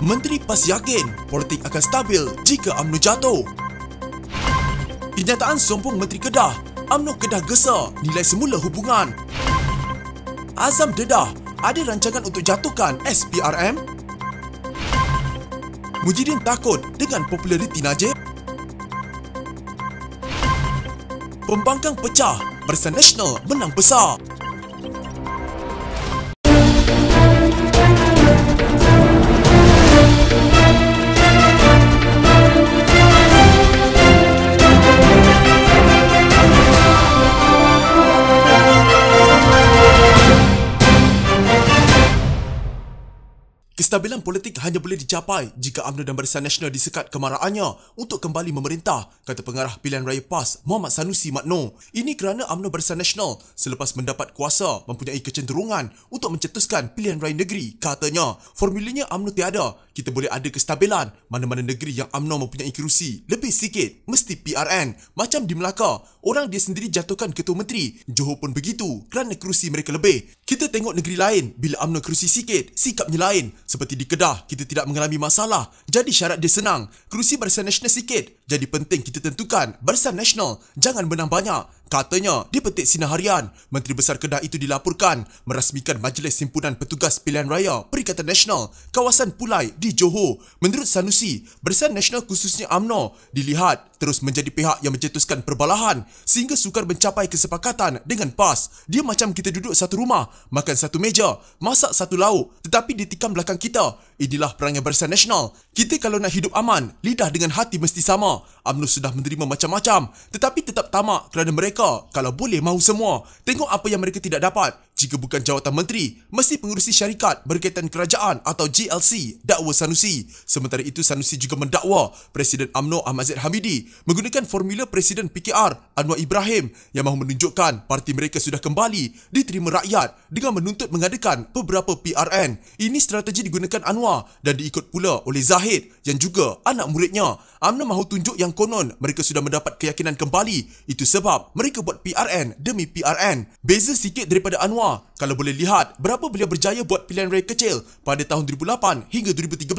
Menteri PAS yakin politik akan stabil jika UMNO jatuh. Kenyataan sombong Menteri Kedah, UMNO Kedah gesa nilai semula hubungan. Azam dedah, ada rancangan untuk jatuhkan SPRM? Mujidin takut dengan populariti Najib? Pembangkang pecah, Barisan Nasional menang besar. Kestabilan politik hanya boleh dicapai jika UMNO dan Barisan Nasional disekat kemarahannya untuk kembali memerintah, kata pengarah pilihan raya PAS Muhammad Sanusi Makno. Ini kerana UMNO Barisan Nasional selepas mendapat kuasa mempunyai kecenderungan untuk mencetuskan pilihan raya negeri, katanya. Formulanya UMNO tiada, kita boleh ada kestabilan. Mana-mana negeri yang UMNO mempunyai kerusi lebih sikit mesti PRN. Macam di Melaka, orang dia sendiri jatuhkan ketua menteri. Johor pun begitu kerana kerusi mereka lebih. Kita tengok negeri lain, bila UMNO kerusi sikit, sikapnya lain. Seperti di Kedah, kita tidak mengalami masalah. Jadi syarat dia senang. Kerusi Barisan Nasional sikit. Jadi penting kita tentukan Barisan Nasional jangan menang banyak. Katanya, di petik Sinar Harian, Menteri Besar Kedah itu dilaporkan merasmikan Majlis Himpunan Petugas Pilihan Raya Perikatan Nasional kawasan Pulai di Johor. Menurut Sanusi, Barisan Nasional khususnya UMNO dilihat terus menjadi pihak yang mencetuskan perbalahan sehingga sukar mencapai kesepakatan dengan PAS. Dia macam kita duduk satu rumah, makan satu meja, masak satu lauk, tetapi ditikam belakang kita. Inilah perangai Barisan Nasional. Kita kalau nak hidup aman, lidah dengan hati mesti sama. UMNO sudah menerima macam-macam, tetapi tetap tamak kerana mereka kalau boleh mahu semua. Tengok apa yang mereka tidak dapat. Jika bukan jawatan menteri, mesti pengurusi syarikat berkaitan kerajaan atau GLC, dakwa Sanusi. Sementara itu, Sanusi juga mendakwa Presiden UMNO Ahmad Zaid Hamidi menggunakan formula Presiden PKR Anwar Ibrahim yang mahu menunjukkan parti mereka sudah kembali diterima rakyat dengan menuntut mengadakan beberapa PRN. Ini strategi digunakan Anwar dan diikut pula oleh Zahid yang juga anak muridnya. UMNO mahu tunjuk yang konon mereka sudah mendapat keyakinan kembali. Itu sebab mereka buat PRN demi PRN. Beza sikit daripada Anwar. Kalau boleh lihat berapa beliau berjaya buat pilihan raya kecil pada tahun 2008 hingga 2013,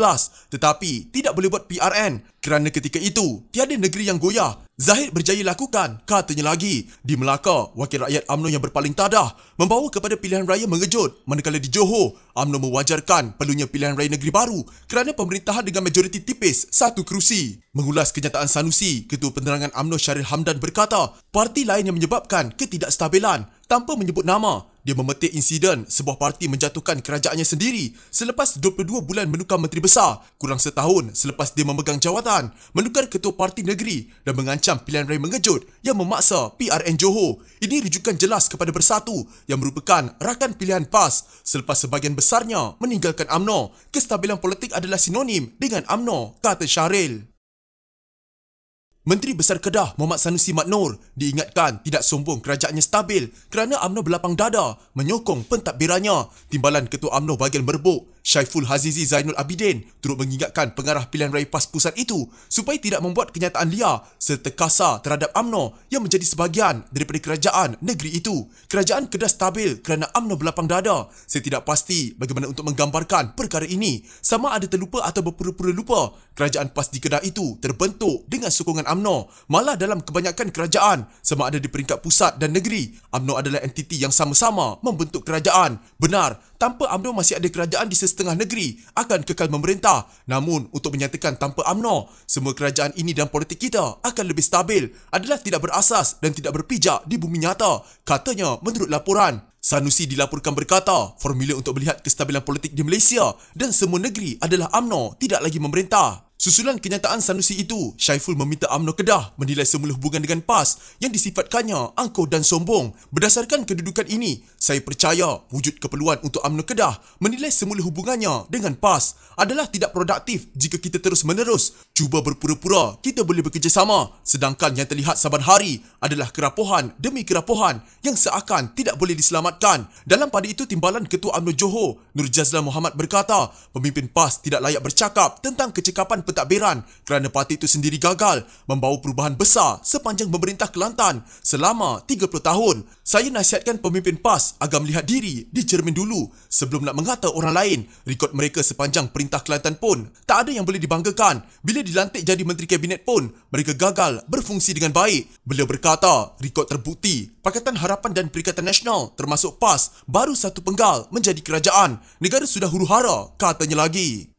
tetapi tidak boleh buat PRN kerana ketika itu tiada negeri yang goyah. Zahid berjaya lakukan, katanya lagi. Di Melaka, wakil rakyat UMNO yang berpaling tadah membawa kepada pilihan raya mengejut, manakala di Johor, UMNO mewajarkan perlunya pilihan raya negeri baru kerana pemerintahan dengan majoriti tipis satu kerusi. Mengulas kenyataan Sanusi, Ketua Penerangan UMNO Syaril Hamdan berkata, parti lain yang menyebabkan ketidakstabilan tanpa menyebut nama. Dia memetik insiden sebuah parti menjatuhkan kerajaannya sendiri selepas 22 bulan menukar menteri besar, kurang setahun selepas dia memegang jawatan, menukar ketua parti negeri dan mengancam pilihan raya mengejut yang memaksa PRN Johor. Ini rujukan jelas kepada Bersatu yang merupakan rakan pilihan PAS selepas sebahagian besarnya meninggalkan UMNO. Kestabilan politik adalah sinonim dengan UMNO, kata Syaril. Menteri Besar Kedah Muhammad Sanusi Maknur diingatkan tidak sombong kerajaannya stabil kerana UMNO berlapang dada menyokong pentadbirannya. Timbalan Ketua UMNO bahagian Merbuk Syaiful Hazizi Zainul Abidin turut mengingatkan pengarah pilihan raya PAS pusat itu supaya tidak membuat kenyataan liar serta kasar terhadap UMNO yang menjadi sebahagian daripada kerajaan negeri itu. Kerajaan Kedah stabil kerana UMNO berlapang dada. Saya tidak pasti bagaimana untuk menggambarkan perkara ini. Sama ada terlupa atau berpura-pura lupa. Kerajaan PAS di Kedah itu terbentuk dengan sokongan UMNO. Malah dalam kebanyakan kerajaan, sama ada di peringkat pusat dan negeri, UMNO adalah entiti yang sama-sama membentuk kerajaan. Benar, tanpa UMNO masih ada kerajaan di setengah negeri akan kekal memerintah. Namun, untuk menyatakan tanpa UMNO, semua kerajaan ini dan politik kita akan lebih stabil adalah tidak berasas dan tidak berpijak di bumi nyata, katanya menurut laporan. Sanusi dilaporkan berkata, formula untuk melihat kestabilan politik di Malaysia dan semua negeri adalah UMNO tidak lagi memerintah. Susulan kenyataan Sanusi itu, Syaiful meminta UMNO Kedah menilai semula hubungan dengan PAS yang disifatkannya angkuh dan sombong. Berdasarkan kedudukan ini, saya percaya wujud keperluan untuk UMNO Kedah menilai semula hubungannya dengan PAS adalah tidak produktif jika kita terus-menerus cuba berpura-pura kita boleh bekerjasama, sedangkan yang terlihat saban hari adalah kerapuhan demi kerapuhan yang seakan tidak boleh diselamatkan. Dalam pada itu, Timbalan Ketua UMNO Johor Nur Jazlan Muhammad berkata, pemimpin PAS tidak layak bercakap tentang kecekapan pentadbiran kerana parti itu sendiri gagal membawa perubahan besar sepanjang memerintah Kelantan selama 30 tahun. Saya nasihatkan pemimpin PAS agar melihat diri di cermin dulu sebelum nak mengata orang lain. Rekod mereka sepanjang perintah Kelantan pun tak ada yang boleh dibanggakan. Bila dilantik jadi Menteri Kabinet pun, mereka gagal berfungsi dengan baik. Beliau berkata, rekod terbukti Pakatan Harapan dan Perikatan Nasional termasuk PAS baru satu penggal menjadi kerajaan. Negara sudah huru-hara, katanya lagi.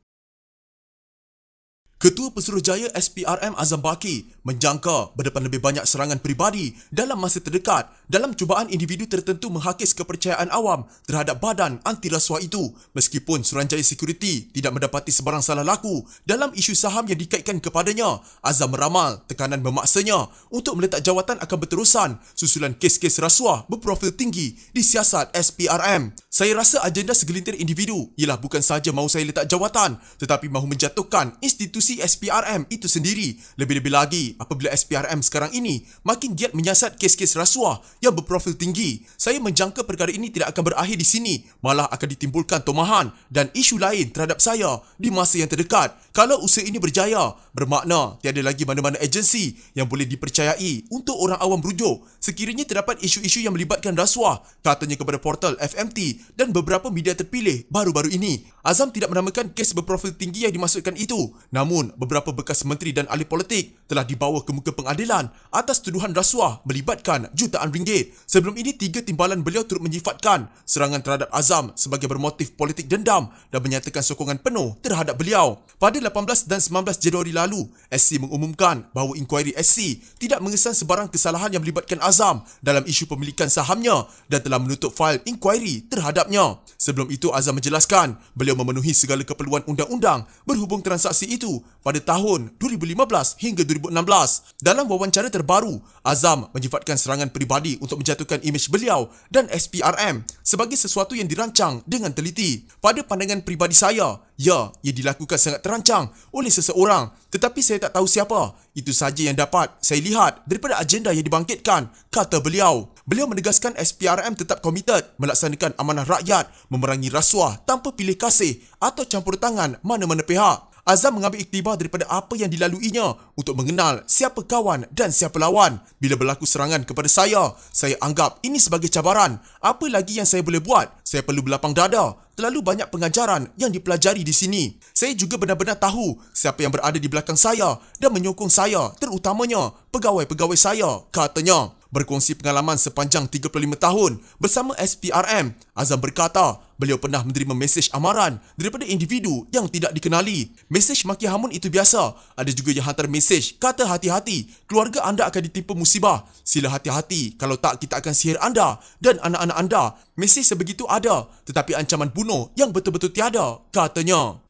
Ketua Pesuruhjaya SPRM Azam Baki menjangka berdepan lebih banyak serangan peribadi dalam masa terdekat dalam cubaan individu tertentu menghakis kepercayaan awam terhadap badan anti rasuah itu. Meskipun Suruhanjaya Security tidak mendapati sebarang salah laku dalam isu saham yang dikaitkan kepadanya, Azam meramal tekanan memaksanya untuk meletak jawatan akan berterusan susulan kes-kes rasuah berprofil tinggi di siasat SPRM. Saya rasa agenda segelintir individu ialah bukan sahaja mahu saya letak jawatan tetapi mahu menjatuhkan institusi SPRM itu sendiri. Lebih-lebih lagi apabila SPRM sekarang ini makin giat menyiasat kes-kes rasuah yang berprofil tinggi. Saya menjangka perkara ini tidak akan berakhir di sini, malah akan ditimbulkan tomahan dan isu lain terhadap saya di masa yang terdekat. Kalau usaha ini berjaya, bermakna tiada lagi mana-mana agensi yang boleh dipercayai untuk orang awam rujuk sekiranya terdapat isu-isu yang melibatkan rasuah, katanya kepada portal FMT dan beberapa media terpilih baru-baru ini. Azam tidak menamakan kes berprofil tinggi yang dimaksudkan itu, namun beberapa bekas menteri dan ahli politik telah dibawa ke muka pengadilan atas tuduhan rasuah melibatkan jutaan ringgit. Sebelum ini, 3 timbalan beliau turut menyifatkan serangan terhadap Azam sebagai bermotif politik dendam dan menyatakan sokongan penuh terhadap beliau. Pada 18 dan 19 Januari lalu, SC mengumumkan bahawa inkuari SC tidak mengesan sebarang kesalahan yang melibatkan Azam dalam isu pemilikan sahamnya dan telah menutup fail inkuari terhadapnya. Sebelum itu, Azam menjelaskan beliau memenuhi segala keperluan undang-undang berhubung transaksi itu pada tahun 2015 hingga 2016. Dalam wawancara terbaru, Azam menyifatkan serangan peribadi untuk menjatuhkan imej beliau dan SPRM sebagai sesuatu yang dirancang dengan teliti. Pada pandangan peribadi saya, ya, ia dilakukan sangat terancang oleh seseorang, tetapi saya tak tahu siapa. Itu sahaja yang dapat saya lihat daripada agenda yang dibangkitkan, kata beliau. Beliau menegaskan SPRM tetap komited melaksanakan amanah rakyat, memerangi rasuah tanpa pilih kasih atau campur tangan mana-mana pihak. Azam mengambil iktibar daripada apa yang dilaluinya untuk mengenal siapa kawan dan siapa lawan. Bila berlaku serangan kepada saya anggap ini sebagai cabaran. Apa lagi yang saya boleh buat? Saya perlu berlapang dada. Terlalu banyak pengajaran yang dipelajari di sini. Saya juga benar-benar tahu siapa yang berada di belakang saya dan menyokong saya, terutamanya pegawai-pegawai saya, katanya. Berkongsi pengalaman sepanjang 35 tahun bersama SPRM, Azam berkata beliau pernah menerima mesej amaran daripada individu yang tidak dikenali. Mesej maki hamun itu biasa. Ada juga yang hantar mesej kata hati-hati, keluarga anda akan ditimpa musibah. Sila hati-hati, kalau tak kita akan sihir anda dan anak-anak anda. Mesej sebegitu ada, tetapi ancaman bunuh yang betul-betul tiada, katanya.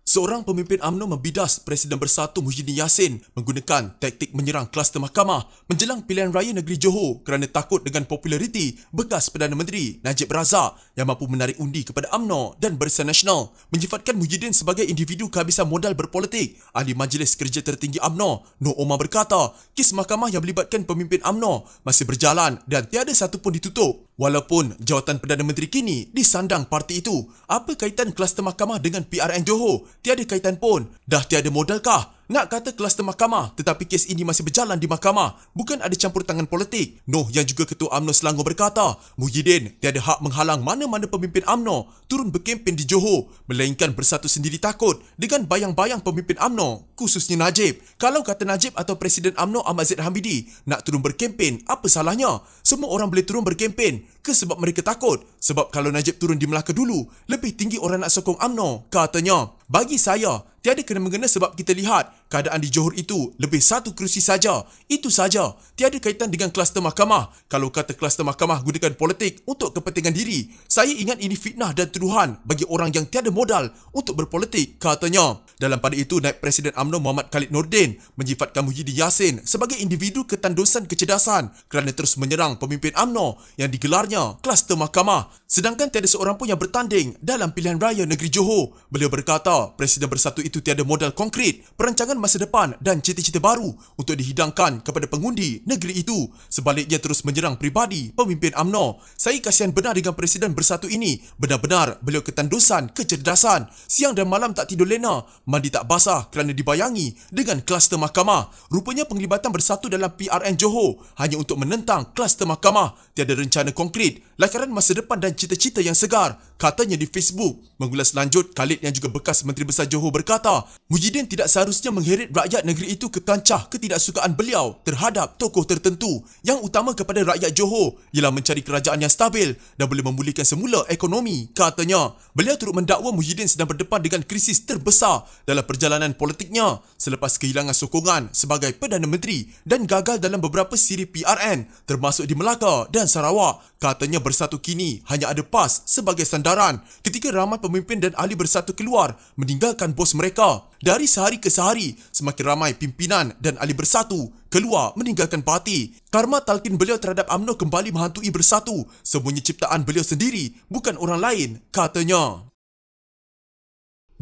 Seorang pemimpin UMNO membidas Presiden Bersatu Muhyiddin Yassin menggunakan taktik menyerang kluster mahkamah menjelang pilihan raya negeri Johor kerana takut dengan populariti bekas Perdana Menteri Najib Razak yang mampu menarik undi kepada UMNO dan Barisan Nasional. Menyifatkan Muhyiddin sebagai individu kehabisan modal berpolitik, Ahli Majlis Kerja Tertinggi UMNO Nur Omar berkata kes mahkamah yang melibatkan pemimpin UMNO masih berjalan dan tiada satu pun ditutup. Walaupun jawatan Perdana Menteri kini disandang parti itu, apa kaitan kluster mahkamah dengan PRN Johor? Tiada kaitan pun. Dah tiada modalkah? Nak kata kluster mahkamah tetapi kes ini masih berjalan di mahkamah, bukan ada campur tangan politik. Noh yang juga Ketua UMNO Selangor berkata Muhyiddin tiada hak menghalang mana-mana pemimpin UMNO turun berkempen di Johor, melainkan Bersatu sendiri takut dengan bayang-bayang pemimpin UMNO, khususnya Najib. Kalau kata Najib atau Presiden UMNO Ahmad Zaid Hamidi nak turun berkempen, apa salahnya? Semua orang boleh turun berkempen ke sebab mereka takut? Sebab kalau Najib turun di Melaka dulu, lebih tinggi orang nak sokong UMNO, katanya. Bagi saya, tiada kena-mengena sebab kita lihat keadaan di Johor itu lebih satu kerusi saja. Itu saja. Tiada kaitan dengan kluster mahkamah. Kalau kata kluster mahkamah gunakan politik untuk kepentingan diri, saya ingat ini fitnah dan tuduhan bagi orang yang tiada modal untuk berpolitik, katanya. Dalam pada itu, Naib Presiden UMNO Muhammad Khalid Nordin menyifatkan Muhyiddin Yassin sebagai individu ketandusan kecerdasan kerana terus menyerang pemimpin UMNO yang digelarnya kluster mahkamah. Sedangkan tiada seorang pun yang bertanding dalam pilihan raya negeri Johor. Beliau berkata Presiden Bersatu itu tiada modal konkret perancangan masa depan dan cita-cita baru untuk dihidangkan kepada pengundi negeri itu. Sebaliknya terus menyerang peribadi pemimpin UMNO. Saya kasihan benar dengan Presiden Bersatu ini. Benar-benar beliau ketandusan kecerdasan. Siang dan malam tak tidur lena, mandi tak basah kerana dibayangi dengan kluster mahkamah. Rupanya penglibatan Bersatu dalam PRN Johor hanya untuk menentang kluster mahkamah. Tiada rencana konkret, lakaran masa depan dan cita-cita yang segar, katanya di Facebook. Mengulas lanjut, Khalid yang juga bekas Menteri Besar Johor berkata, Muhyiddin tidak seharusnya mengheret rakyat negeri itu ke kancah ketidaksukaan beliau terhadap tokoh tertentu. Yang utama kepada rakyat Johor ialah mencari kerajaan yang stabil dan boleh memulihkan semula ekonomi, katanya. Beliau turut mendakwa Muhyiddin sedang berdepan dengan krisis terbesar dalam perjalanan politiknya selepas kehilangan sokongan sebagai Perdana Menteri dan gagal dalam beberapa siri PRN termasuk di Melaka dan Sarawak. Katanya Bersatu kini hanya ada PAS sebagai sandaran ketika ramai pemimpin dan ahli Bersatu keluar meninggalkan bos mereka. Dari sehari ke sehari, semakin ramai pimpinan dan ahli Bersatu keluar meninggalkan parti. Karma talqin beliau terhadap UMNO kembali menghantui Bersatu. Semuanya ciptaan beliau sendiri, bukan orang lain, katanya.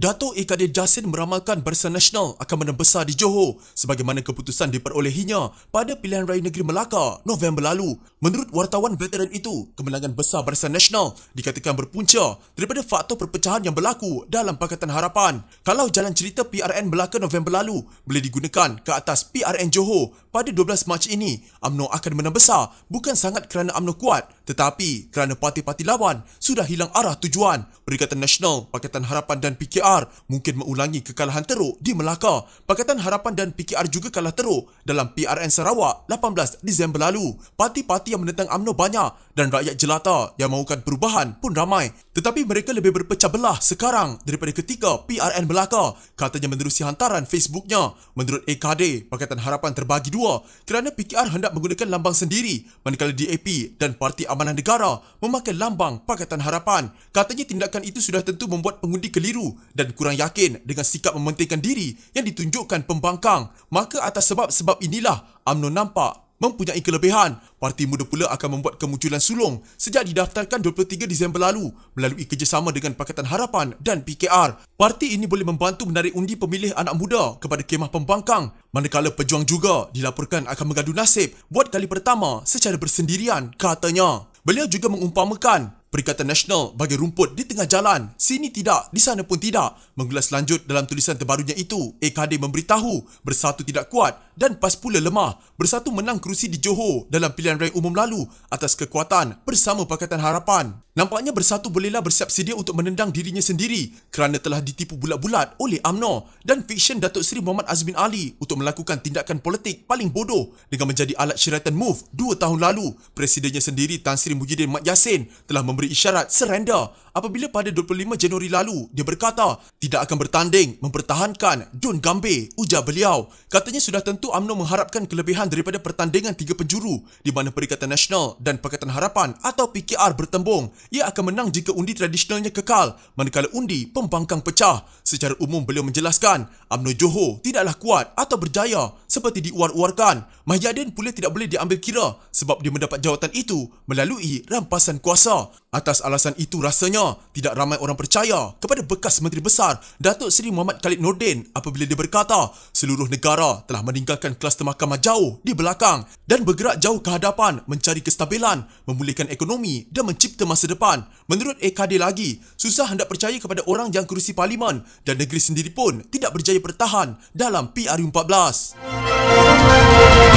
Dato' Kadir Jassin meramalkan Barisan Nasional akan menang besar di Johor sebagaimana keputusan diperolehinya pada pilihan raya negeri Melaka November lalu. Menurut wartawan veteran itu, kemenangan besar Barisan Nasional dikatakan berpunca daripada faktor perpecahan yang berlaku dalam Pakatan Harapan. Kalau jalan cerita PRN Melaka November lalu boleh digunakan ke atas PRN Johor pada 12 Mac ini, UMNO akan menang besar bukan sangat kerana UMNO kuat tetapi kerana parti-parti lawan sudah hilang arah tujuan. Perikatan Nasional, Pakatan Harapan dan PKR mungkin mengulangi kekalahan teruk di Melaka. Pakatan Harapan dan PKR juga kalah teruk dalam PRN Sarawak 18 Disember lalu. Parti-parti yang menentang UMNO banyak dan rakyat jelata yang mahukan perubahan pun ramai. Tetapi mereka lebih berpecah belah sekarang daripada ketika PRN Melaka, katanya menerusi hantaran Facebooknya. Menurut EKD, Pakatan Harapan terbagi dua kerana PKR hendak menggunakan lambang sendiri manakala DAP dan Parti Amanah Negara memakai lambang Pakatan Harapan. Katanya tindakan itu sudah tentu membuat pengundi keliru dan kurang yakin dengan sikap mementingkan diri yang ditunjukkan pembangkang. Maka atas sebab-sebab inilah UMNO nampak mempunyai kelebihan. Parti Muda pula akan membuat kemunculan sulung sejak didaftarkan 23 Disember lalu melalui kerjasama dengan Pakatan Harapan dan PKR. Parti ini boleh membantu menarik undi pemilih anak muda kepada kemah pembangkang. Manakala Pejuang juga dilaporkan akan mengadu nasib buat kali pertama secara bersendirian, katanya. Beliau juga mengumpamakan Perikatan Nasional bagi rumput di tengah jalan. Sini tidak, di sana pun tidak. Mengulas lanjut dalam tulisan terbarunya itu, EKD memberitahu Bersatu tidak kuat dan PAS pula lemah. Bersatu menang kerusi di Johor dalam pilihan raya umum lalu atas kekuatan bersama Pakatan Harapan. Nampaknya Bersatu bolehlah bersiap sedia untuk menendang dirinya sendiri kerana telah ditipu bulat-bulat oleh UMNO dan fiksyen Datuk Seri Muhammad Azmin Ali untuk melakukan tindakan politik paling bodoh dengan menjadi alat syaratan MOVE 2 tahun lalu. Presidennya sendiri Tan Sri Muhyiddin Mat Yassin telah memberi isyarat surrender apabila pada 25 Januari lalu dia berkata tidak akan bertanding mempertahankan Dun Gambir, ujar beliau. Katanya sudah tentu UMNO mengharapkan kelebihan daripada pertandingan 3 penjuru di mana Perikatan Nasional dan Pakatan Harapan atau PKR bertembung. Ia akan menang jika undi tradisionalnya kekal manakala undi pembangkang pecah. Secara umum beliau menjelaskan UMNO Johor tidaklah kuat atau berjaya seperti diuar-uarkan. Muhyiddin pula tidak boleh diambil kira sebab dia mendapat jawatan itu melalui rampasan kuasa. Atas alasan itu rasanya tidak ramai orang percaya kepada bekas Menteri Besar Datuk Seri Muhammad Khalid Nordin apabila dia berkata seluruh negara telah meninggalkan kluster mahkamah jauh di belakang dan bergerak jauh ke hadapan mencari kestabilan, memulihkan ekonomi dan mencipta masa depan. Menurut EKD lagi, susah hendak percaya kepada orang yang kerusi parlimen dan negeri sendiri pun tidak berjaya bertahan dalam PRU 14.